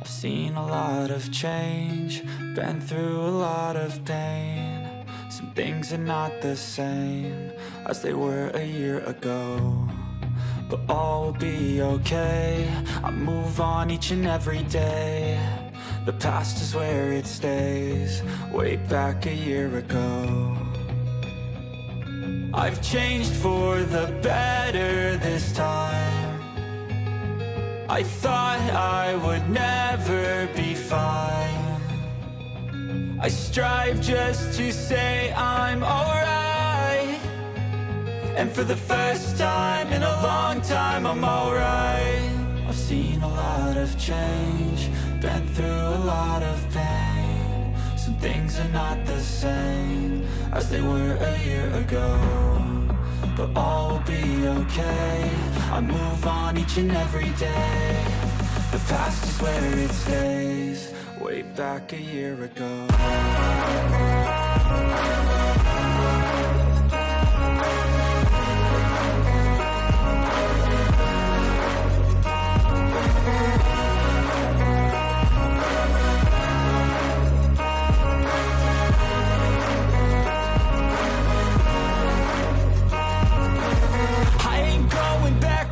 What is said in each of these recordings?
I've seen a lot of change, been through a lot of pain. Some things are not the same as they were a year ago, but all will be okay. I move on each and every day. The past is where it stays, way back a year ago. I've changed for the better this time. I thought I would never be fine. I strive just to say I'm alright, and for the first time in a long time I'm alright. I've seen a lot of change, been through a lot of pain. Some things are not the same as they were a year ago, but all will be okay. I move on each and every day. The past is where it stays, way back a year ago.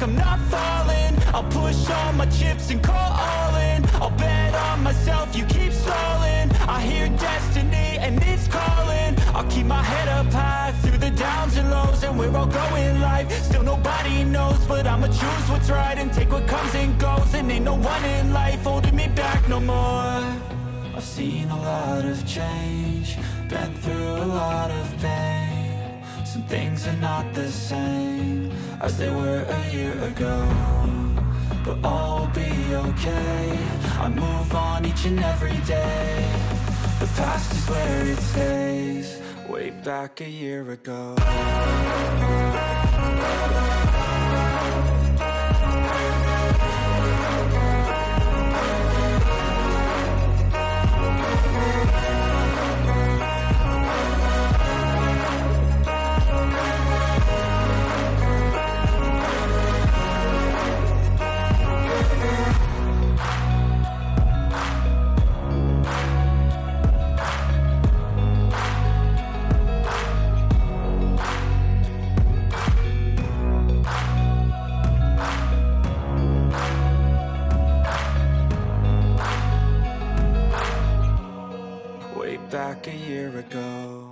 I'm not falling, I'll push all my chips and call all in. I'll bet on myself, you keep stalling. I hear destiny and it's calling. I'll keep my head up high through the downs and lows, and we're all going life. Still nobody knows, but I'ma choose what's right and take what comes and goes. And ain't no one in life holding me back no more. I've seen a lot of change, been through a lot of pain. Some things are not the same as they were a year ago, but all will be okay. I move on each and every day. The past is where it stays, way back a year ago. Back a year ago.